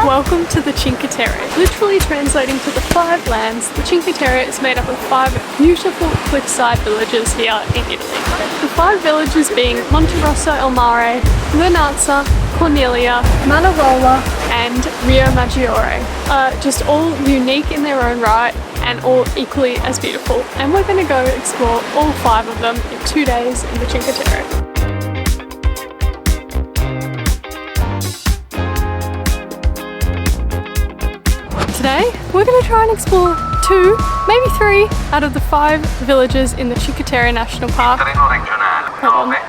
Welcome to the Cinque Terre. Literally translating to the 5 lands, the Cinque Terre is made up of 5 beautiful cliffside villages here in Italy. The 5 villages being Monterosso al Mare, Vernazza, Corniglia, Manarola and Riomaggiore. Just all unique in their own right and all equally as beautiful. And we're going to go explore all 5 of them in 2 days in the Cinque Terre. Today, we're going to try and explore 2, maybe 3 out of the 5 villages in the Cinque Terre National Park.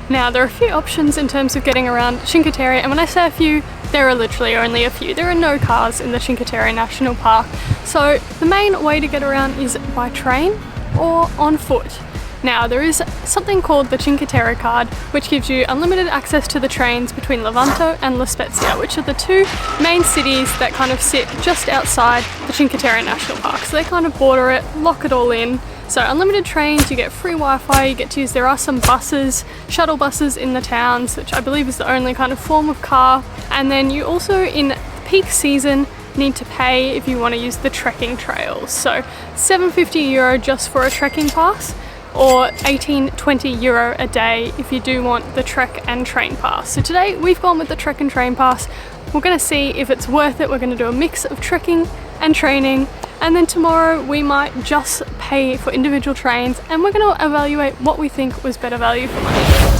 Now, there are a few options in terms of getting around Cinque Terre, and when I say a few, there are literally only a few. There are no cars in the Cinque Terre National Park, so the main way to get around is by train or on foot. Now, there is something called the Cinque Terre card, which gives you unlimited access to the trains between Levanto and La Spezia, which are the 2 main cities that kind of sit just outside the Cinque Terre National Park. So they kind of border it, lock it all in. So unlimited trains, you get free Wi-Fi, you get to use, there are some buses, shuttle buses in the towns, which I believe is the only kind of form of car. And then you also, in peak season, need to pay if you want to use the trekking trails. So €7.50 just for a trekking pass, or €18.20 a day if you do want the trek and train pass. So today we've gone with the trek and train pass. We're going to see if it's worth it. We're going to do a mix of trekking and training, and then tomorrow we might just pay for individual trains and we're going to evaluate what we think was better value for money.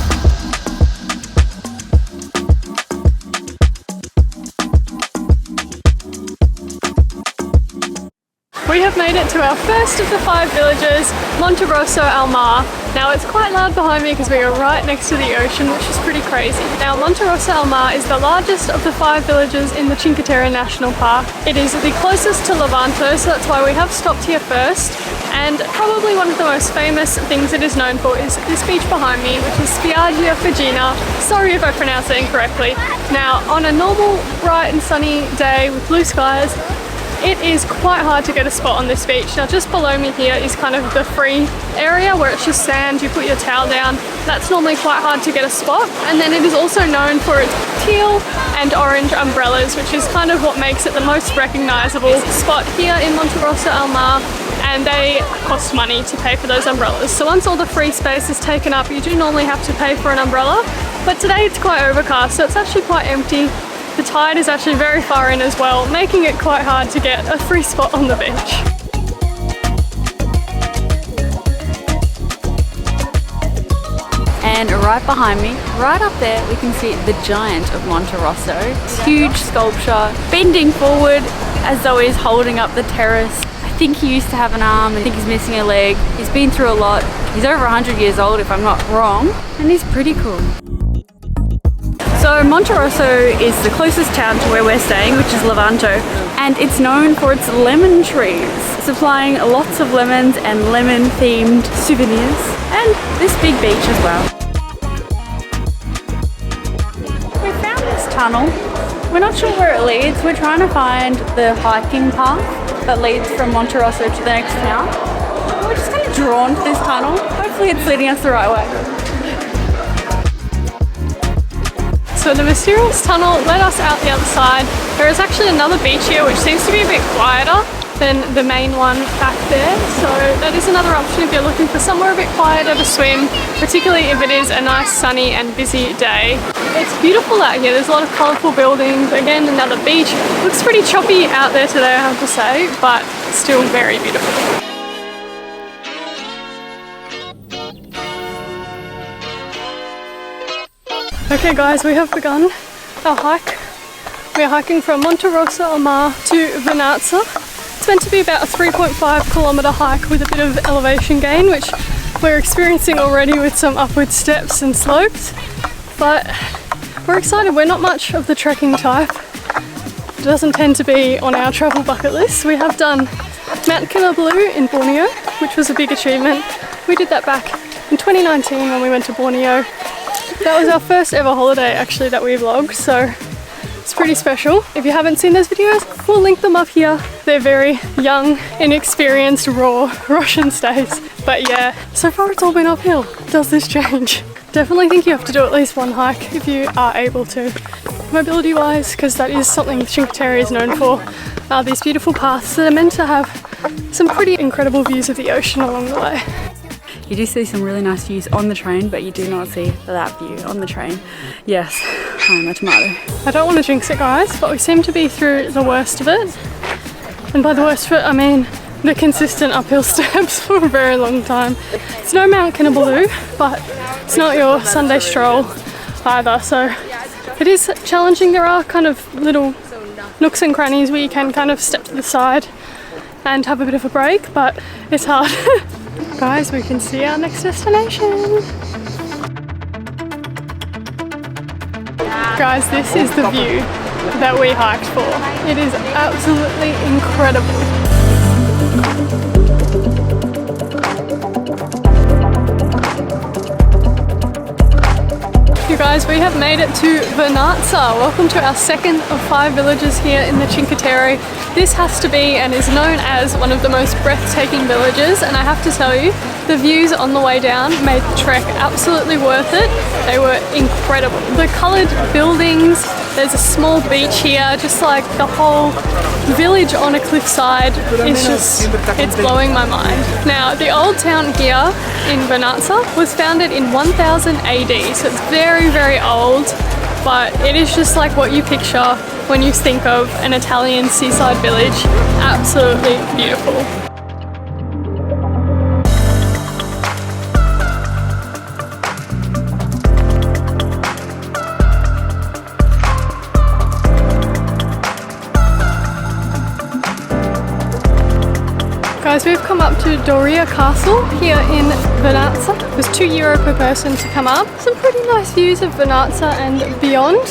We have made it to our first of the 5 villages, Monterosso al Mare. Now it's quite loud behind me because we are right next to the ocean, which is pretty crazy. Now Monterosso al Mare is the largest of the 5 villages in the Cinque Terre National Park. It is the closest to Levanto, so that's why we have stopped here first. And probably one of the most famous things it is known for is this beach behind me, which is Spiaggia Fegina. Sorry if I pronounce it incorrectly. Now on a normal, bright and sunny day with blue skies, it is quite hard to get a spot on this beach. Now just below me here is kind of the free area where it's just sand, you put your towel down. That's normally quite hard to get a spot. And then it is also known for its teal and orange umbrellas, which is kind of what makes it the most recognisable spot here in Monterosso al Mare. And they cost money to pay for those umbrellas. So once all the free space is taken up, you do normally have to pay for an umbrella. But today it's quite overcast, so it's actually quite empty. The tide is actually very far in as well, making it quite hard to get a free spot on the beach. And right behind me, right up there, we can see the giant of Monterosso. This huge sculpture, bending forward as though he's holding up the terrace. I think he used to have an arm, I think he's missing a leg. He's been through a lot. He's over 100 years old if I'm not wrong, and he's pretty cool. So Monterosso is the closest town to where we're staying, which is Levanto, and it's known for its lemon trees, supplying lots of lemons and lemon-themed souvenirs, and this big beach as well. We found this tunnel. We're not sure where it leads. We're trying to find the hiking path that leads from Monterosso to the next town. We're just kind of drawn to this tunnel. Hopefully it's leading us the right way. So the mysterious tunnel led us out the other side. There is actually another beach here which seems to be a bit quieter than the main one back there. So that is another option if you're looking for somewhere a bit quieter to swim, particularly if it is a nice sunny and busy day. It's beautiful out here. There's a lot of colourful buildings. Again, another beach. Looks pretty choppy out there today, I have to say, but still very beautiful. Okay guys, we have begun our hike. We are hiking from Monterosso al Mare to Vernazza. It's meant to be about a 3.5 kilometre hike with a bit of elevation gain, which we're experiencing already with some upward steps and slopes. But we're excited. We're not much of the trekking type. It doesn't tend to be on our travel bucket list. We have done Mount Kinabalu in Borneo, which was a big achievement. We did that back in 2019 when we went to Borneo. That was our first ever holiday actually that we vlogged, so it's pretty special. If you haven't seen those videos, we'll link them up here. They're very young, inexperienced, raw Russian stays. But yeah, so far it's all been uphill. Does this change? Definitely think you have to do at least one hike if you are able to. mobility wise, because that is something Cinque Terre is known for. These beautiful paths that are meant to have some pretty incredible views of the ocean along the way. You do see some really nice views on the train, but you do not see that view on the train. Yes, I'm a tomato. I don't want to jinx it, guys, but we seem to be through the worst of it. And by the worst of it, I mean the consistent uphill steps for a very long time. It's no Mount Kinabalu, but it's not your Sunday stroll either, so it is challenging. There are kind of little nooks and crannies where you can kind of step to the side and have a bit of a break, but it's hard. Guys, we can see our next destination. Guys, this is the view that we hiked for. It is absolutely incredible. You guys, we have made it to Vernazza. Welcome to our second of 5 villages here in the Cinque Terre. This has to be and is known as one of the most breathtaking villages, and I have to tell you, the views on the way down made the trek absolutely worth it. They were incredible. The coloured buildings, there's a small beach here, just like the whole village on a cliffside. It's blowing my mind. Now, the old town here in Vernazza was founded in 1000 AD, so it's very, very old, but it is just like what you picture when you think of an Italian seaside village. Absolutely beautiful. Guys, we've come up to Doria Castle here in Vernazza. It was €2 per person to come up. Some pretty nice views of Vernazza and beyond.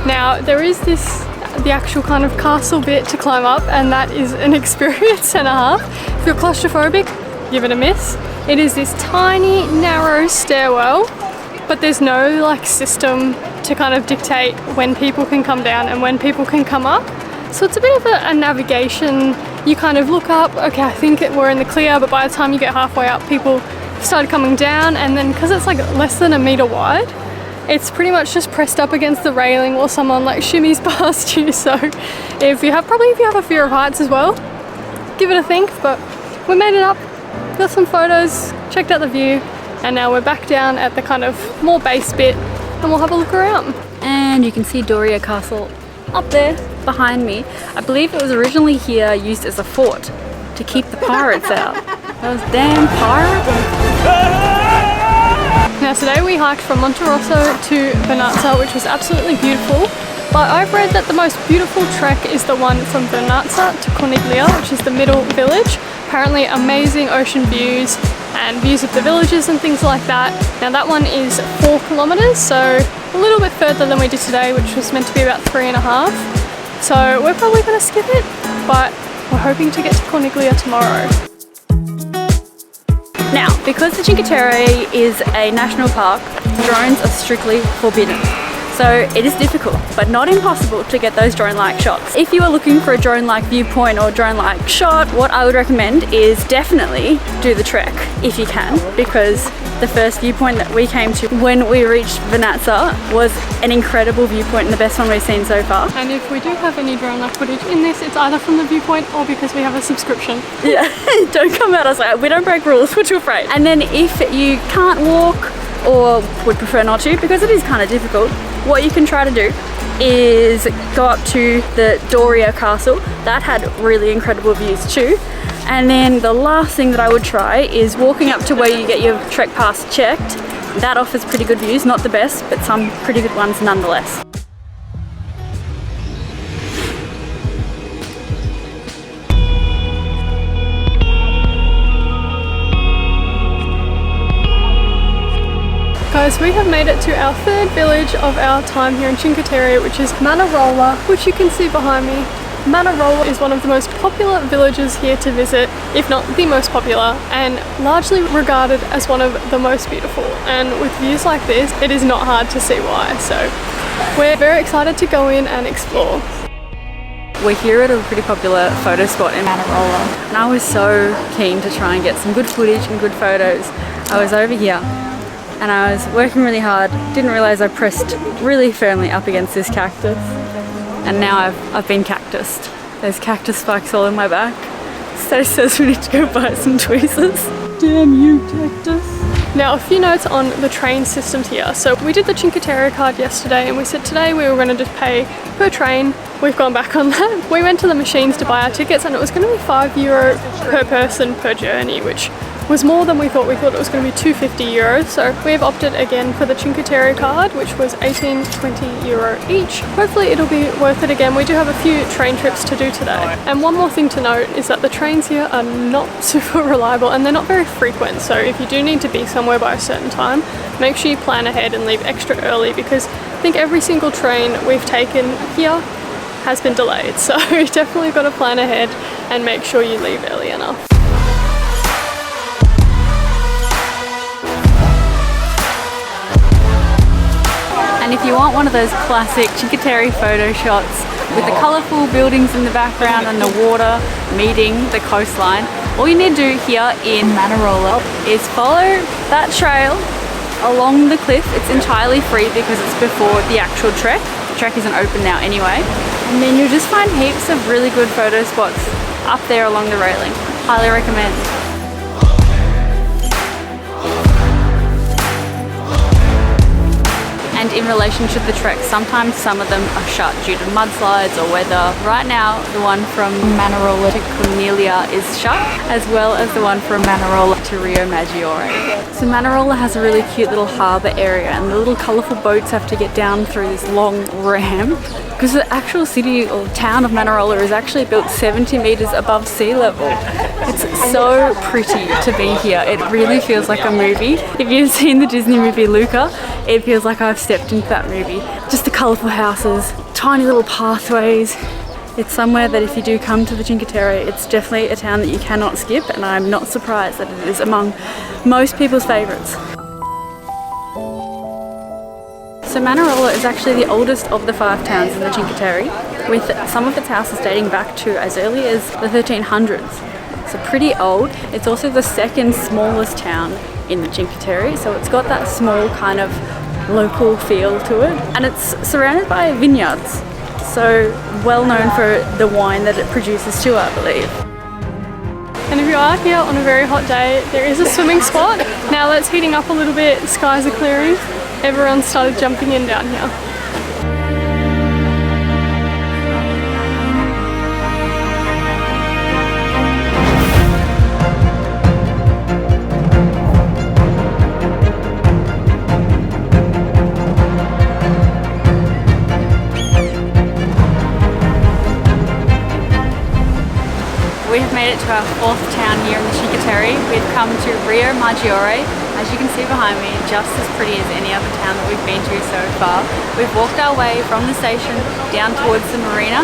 Now, there is the actual kind of castle bit to climb up, and that is an experience and a half. If you're claustrophobic, give it a miss. It is this tiny, narrow stairwell, but there's no like system to kind of dictate when people can come down and when people can come up. So it's a bit of a navigation. You kind of look up, okay, I think we're in the clear, but by the time you get halfway up, people started coming down, and then because it's like less than a metre wide, it's pretty much just pressed up against the railing while someone like shimmies past you. So if you have a fear of heights as well, give it a think. But we made it up, got some photos, checked out the view, and now we're back down at the kind of more base bit, and we'll have a look around. And you can see Doria Castle up there behind me. I believe it was originally here used as a fort to keep the pirates out. Those damn pirates. Now today we hiked from Monterosso to Vernazza, which was absolutely beautiful, but I've read that the most beautiful trek is the one from Vernazza to Corniglia, which is the middle village. Apparently amazing ocean views and views of the villages and things like that. Now that one is 4 kilometers, so a little bit further than we did today, which was meant to be about 3.5. So we're probably going to skip it, but we're hoping to get to Corniglia tomorrow. Now, because the Cinque Terre is a national park, drones are strictly forbidden. So it is difficult, but not impossible to get those drone-like shots. If you are looking for a drone-like viewpoint or drone-like shot, what I would recommend is definitely do the trek if you can, because the first viewpoint that we came to when we reached Vernazza was an incredible viewpoint and the best one we've seen so far. And if we do have any drone-like footage in this, it's either from the viewpoint or because we have a subscription. Yeah, don't come at us like, we don't break rules, we're too afraid. And then if you can't walk or would prefer not to, because it is kind of difficult, what you can try to do is go up to the Doria Castle. That had really incredible views too. And then the last thing that I would try is walking up to where you get your trek pass checked. That offers pretty good views, not the best, but some pretty good ones nonetheless. Guys, we have made it to our third village of our time here in Cinque Terre, which is Manarola, which you can see behind me. Manarola is one of the most popular villages here to visit, if not the most popular, and largely regarded as one of the most beautiful. And with views like this, it is not hard to see why. So we're very excited to go in and explore. We're here at a pretty popular photo spot in Manarola, and I was so keen to try and get some good footage and good photos. I was over here and I was working really hard, didn't realize I pressed really firmly up against this cactus, and now I've been cactused. There's cactus spikes all in my back. So says we need to go buy some tweezers. Damn you, cactus. Now, a few notes on the train systems here. So we did the Cinque Terre card yesterday, and we said today we were going to just pay per train. We've gone back on that. We went to the machines to buy our tickets, and it was going to be €5 per person per journey, which was more than we thought. We thought it was going to be €250. So we've opted again for the Cinque Terre card, which was €18-20 each. Hopefully it'll be worth it again. We do have a few train trips to do today. And one more thing to note is that the trains here are not super reliable, and they're not very frequent. So if you do need to be somewhere by a certain time, make sure you plan ahead and leave extra early, because I think every single train we've taken here has been delayed. So you definitely got to plan ahead and make sure you leave early enough. And if you want one of those classic Cinque Terre photo shots with the colourful buildings in the background and the water meeting the coastline, all you need to do here in Manarola is follow that trail along the cliff. It's entirely free because it's before the actual trek. The trek isn't open now anyway. And then you'll just find heaps of really good photo spots up there along the railing. Highly recommend. And in relation to the trek, sometimes some of them are shut due to mudslides or weather. Right now, the one from Manarola to Corniglia is shut, as well as the one from Manarola to Riomaggiore. So Manarola has a really cute little harbour area, and the little colourful boats have to get down through this long ramp, because the actual city or town of Manarola is actually built 70 metres above sea level. It's so pretty to be here. It really feels like a movie. If you've seen the Disney movie Luca, it feels like I've stepped into that movie. Just the colourful houses, tiny little pathways. It's somewhere that if you do come to the Cinque Terre, it's definitely a town that you cannot skip, and I'm not surprised that it is among most people's favourites. So Manarola is actually the oldest of the 5 towns in the Cinque Terre, with some of its houses dating back to as early as the 1300s. So pretty old. It's also the second smallest town in the Cinque Terre, so it's got that small kind of local feel to it, and it's surrounded by vineyards, so well known for the wine that it produces too, I believe. And if you are here on a very hot day, there is a swimming spot. Now that it's heating up a little bit, skies are clearing, everyone started jumping in down here. We have made it to our 4th town here in the Cinque Terre. We've come to Riomaggiore. As you can see behind me, just as pretty as any other town that we've been to so far. We've walked our way from the station down towards the marina,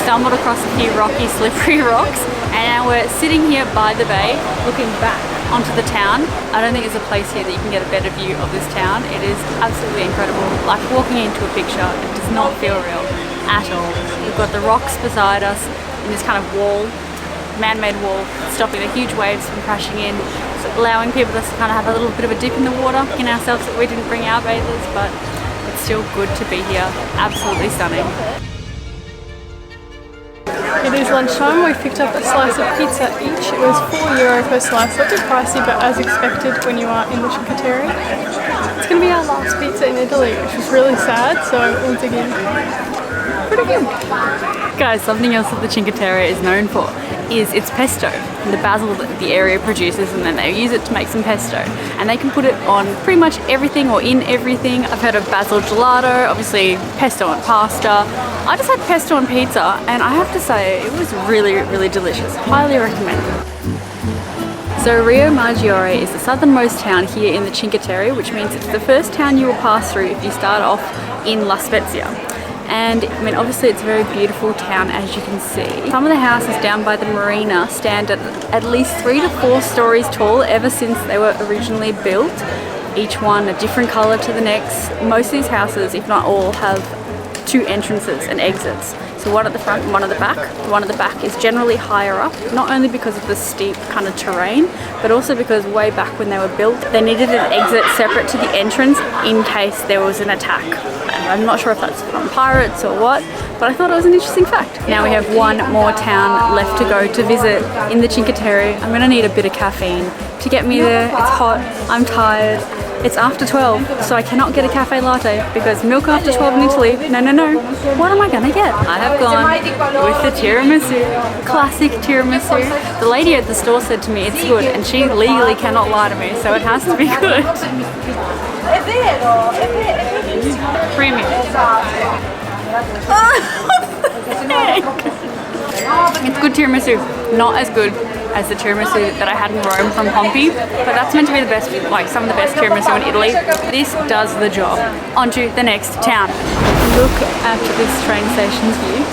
stumbled across a few rocky, slippery rocks, and now we're sitting here by the bay, looking back onto the town. I don't think there's a place here that you can get a better view of this town. It is absolutely incredible. Like walking into a picture, it does not feel real at all. We've got the rocks beside us in this kind of wall, man-made wall, stopping the huge waves from crashing in, so allowing people to kind of have a little bit of a dip in the water in ourselves that we didn't bring our bathers, but it's still good to be here. Absolutely stunning. It is lunchtime. We've picked up a slice of pizza each. It was €4 per slice, a bit pricey, but as expected when you are in the Cinque Terre. It's going to be our last pizza in Italy, which is really sad, so we'll dig in. Pretty good. Guys, something else that the Cinque Terre is known for is its pesto, the basil that the area produces, and then they use it to make some pesto, and they can put it on pretty much everything or in everything. I've heard of basil gelato, obviously pesto on pasta. I just had pesto on pizza, and I have to say it was really, really delicious. Highly recommend it. So Riomaggiore is the southernmost town here in the Cinque Terre, which means it's the first town you will pass through if you start off in La Spezia. And I mean, obviously it's a very beautiful town, as you can see. Some of the houses down by the marina stand at least 3 to 4 stories tall ever since they were originally built. Each one a different color to the next. Most of these houses, if not all, have 2 entrances and exits. So one at the front and one at the back. The one at the back is generally higher up, not only because of the steep kind of terrain, but also because way back when they were built, they needed an exit separate to the entrance in case there was an attack. And I'm not sure if that's from pirates or what, but I thought it was an interesting fact. Now we have one more town left to go to visit in the Cinque Terre. I'm gonna need a bit of caffeine to get me there. It's hot, I'm tired. It's after 12, so I cannot get a cafe latte because milk after 12 in Italy, no. What am I gonna get? I have gone with the tiramisu, classic tiramisu. The lady at the store said to me it's good and she legally cannot lie to me, so it has to be good. Premium. It's good tiramisu, not as good as the tiramisu that I had in Rome from Pompey, but that's meant to be the best, like some of the best tiramisu in Italy. This does the job. On to the next town. Look at this train station's view.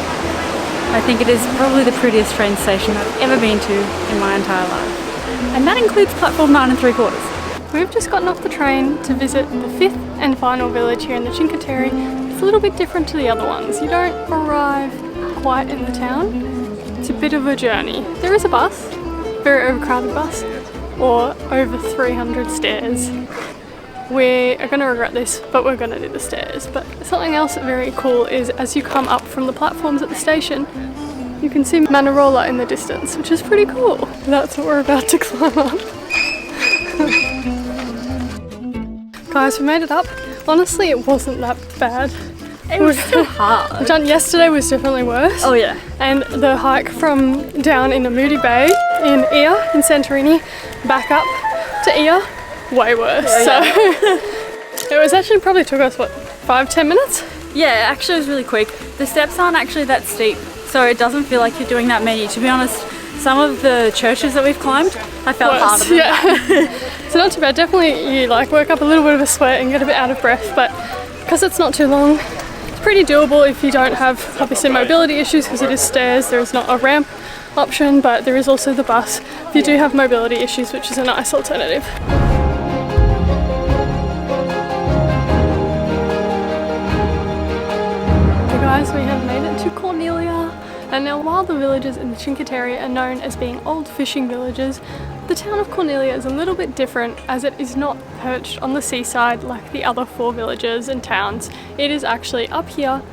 I think it is probably the prettiest train station I've ever been to in my entire life. And that includes platform 9 3/4. We've just gotten off the train to visit the fifth and final village here in the Cinque Terre. It's a little bit different to the other ones. You don't arrive quite in the town. It's a bit of a journey. There is a bus, very overcrowded bus, or over 300 stairs. We are going to regret this, but we're going to do the stairs. But something else very cool is as you come up from the platforms at the station, you can see Manarola in the distance, which is pretty cool. That's what we're about to climb up. Guys, we made it up. Honestly, it wasn't that bad. It was so hard. Yesterday was definitely worse. Oh yeah. And the hike from down in Moody Bay in Ia, in Santorini, back up to Ia, way worse. So it was actually probably took us, what, 5-10 minutes? Yeah, actually it was really quick. The steps aren't actually that steep, so it doesn't feel like you're doing that many. To be honest, some of the churches that we've climbed, I felt harder than that. So not too bad. Definitely you like work up a little bit of a sweat and get a bit out of breath, but because it's not too long, it's pretty doable if you don't have obviously mobility issues, because it is stairs. There is not a ramp option, but there is also the bus if you do have mobility issues, which is a nice alternative. So guys, we have made it to Corniglia, and now while the villages in the Cinque Terre are known as being old fishing villages, the town of Corniglia is a little bit different, as it is not perched on the seaside like the other 4 villages and towns. It is actually up here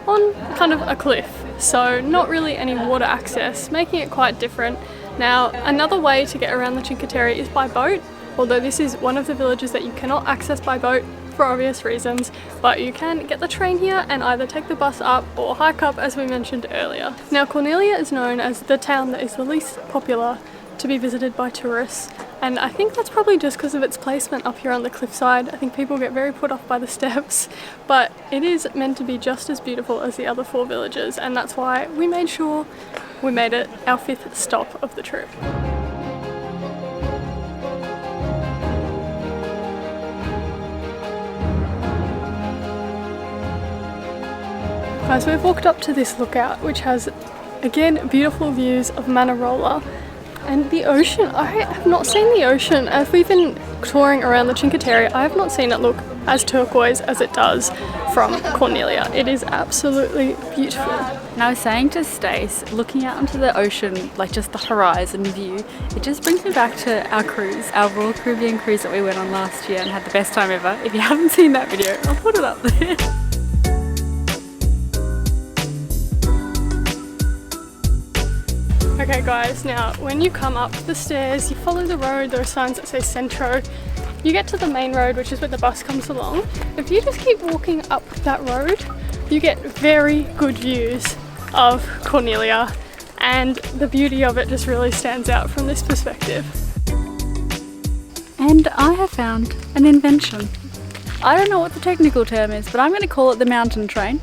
on kind of a cliff, so not really any water access, making it quite different. Now, another way to get around the Cinque Terre is by boat, although this is one of the villages that you cannot access by boat for obvious reasons, but you can get the train here and either take the bus up or hike up, as we mentioned earlier. Now, Corniglia is known as the town that is the least popular to be visited by tourists, and I think that's probably just because of its placement up here on the cliffside. I think people get very put off by the steps, but it is meant to be just as beautiful as the other 4 villages, and that's why we made sure we made it our 5th stop of the trip. Guys, we've walked up to this lookout, which has again beautiful views of Manarola and the ocean. I have not seen the ocean. As we've been touring around the Cinque Terre, I have not seen it look as turquoise as it does from Corniglia. It is absolutely beautiful. And I was saying to Stace, looking out into the ocean, like just the horizon view, it just brings me back to our cruise, our Royal Caribbean cruise that we went on last year and had the best time ever. If you haven't seen that video, I'll put it up there. Okay guys, now when you come up the stairs, you follow the road, there are signs that say Centro. You get to the main road, which is where the bus comes along. If you just keep walking up that road, you get very good views of Corniglia, and the beauty of it just really stands out from this perspective. And I have found an invention. I don't know what the technical term is, but I'm going to call it the mountain train,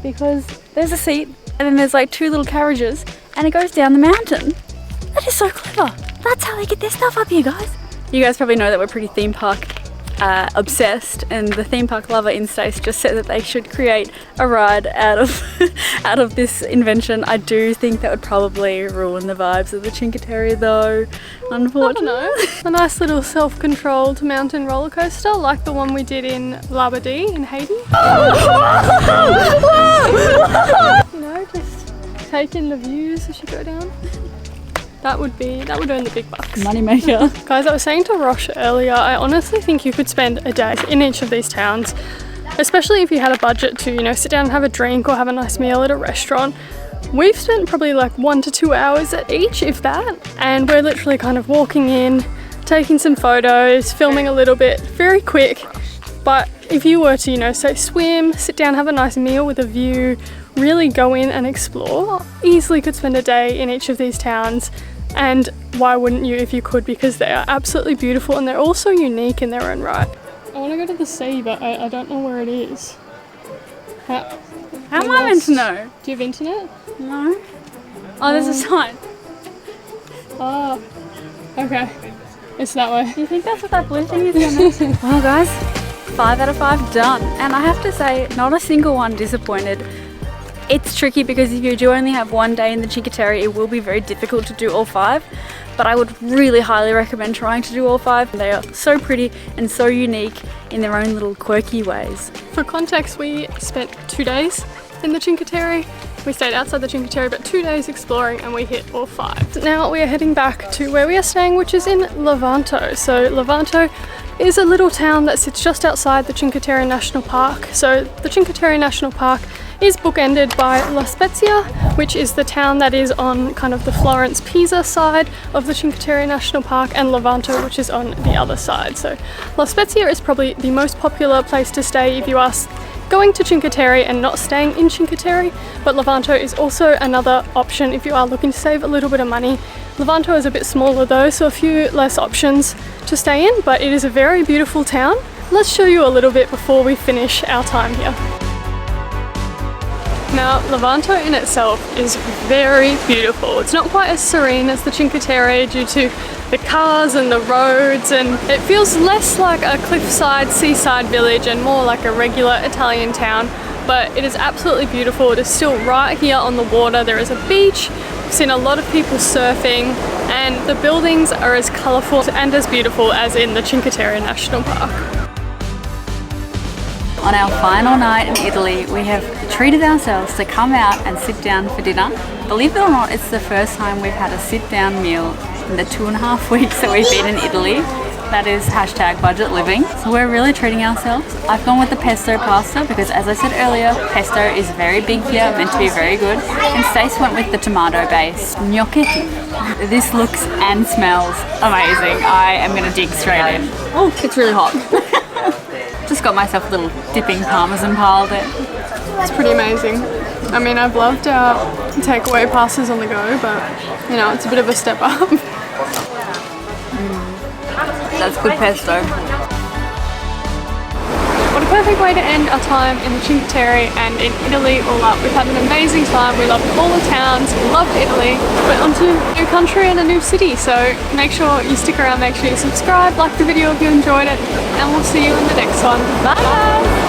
because there's a seat and then there's like 2 little carriages and it goes down the mountain. That is so clever. That's how they get their stuff up here, guys. You guys probably know that we're pretty theme park obsessed, and the theme park lover in Stace just said that they should create a ride out of out of this invention. I do think that would probably ruin the vibes of the Cinque Terre though, unfortunately. I don't know. A nice little self-controlled mountain roller coaster like the one we did in Labadee in Haiti. know, just take in the views as you go down. That would earn the big bucks. Money maker. Guys, I was saying to Rosh earlier, I honestly think you could spend a day in each of these towns, especially if you had a budget to, you know, sit down and have a drink or have a nice meal at a restaurant. We've spent probably like 1 to 2 hours at each, if that, and we're literally kind of walking in, taking some photos, filming a little bit, very quick. But if you were to, you know, say swim, sit down, have a nice meal with a view, really go in and explore, easily could spend a day in each of these towns. And why wouldn't you if you could, because they are absolutely beautiful and they're also unique in their own right. I want to go to the sea, but I don't know where it is. How am I meant to know? Do you have internet? No. Oh, there's a sign. Oh, okay. It's that way. Do you think that's what that blue thing is? Well guys, 5 out of 5 done. And I have to say, not a single one disappointed. It's tricky because if you do only have one day in the Cinque Terre, it will be very difficult to do all 5. But I would really highly recommend trying to do all 5. They are so pretty and so unique in their own little quirky ways. For context, we spent 2 days in the Cinque Terre. We stayed outside the Cinque Terre, but 2 days exploring and we hit all 5. Now we are heading back to where we are staying, which is in Levanto. So Levanto is a little town that sits just outside the Cinque Terre National Park. So the Cinque Terre National Park is bookended by La Spezia, which is the town that is on kind of the Florence-Pisa side of the Cinque Terre National Park, and Levanto, which is on the other side. So La Spezia is probably the most popular place to stay if you are going to Cinque Terre and not staying in Cinque Terre, but Levanto is also another option if you are looking to save a little bit of money. Levanto is a bit smaller though, so a few less options to stay in, but it is a very beautiful town. Let's show you a little bit before we finish our time here. Now, Levanto in itself is very beautiful. It's not quite as serene as the Cinque Terre due to the cars and the roads, and it feels less like a cliffside seaside village and more like a regular Italian town, but it is absolutely beautiful. It is still right here on the water. There is a beach. I've seen a lot of people surfing, and the buildings are as colourful and as beautiful as in the Cinque Terre National Park. On our final night in Italy, we have treated ourselves to come out and sit down for dinner. Believe it or not, it's the first time we've had a sit-down meal in the 2.5 weeks that we've been in Italy. That is #budget living. So we're really treating ourselves. I've gone with the pesto pasta because, as I said earlier, pesto is very big here, meant to be very good. And Stace went with the tomato base gnocchetti. This looks and smells amazing. I am going to dig straight in. Oh, it's really hot. Just got myself a little dipping parmesan pile there. It's pretty amazing. I mean, I've loved our takeaway pastas on the go, but you know, it's a bit of a step up. That's good pesto. What a perfect way to end our time in the Cinque Terre and in Italy all up. We've had an amazing time. We loved all the towns, we loved Italy. We're onto a new country and a new city, so make sure you stick around, make sure you subscribe, like the video if you enjoyed it, and we'll see you in the next one. Bye guys!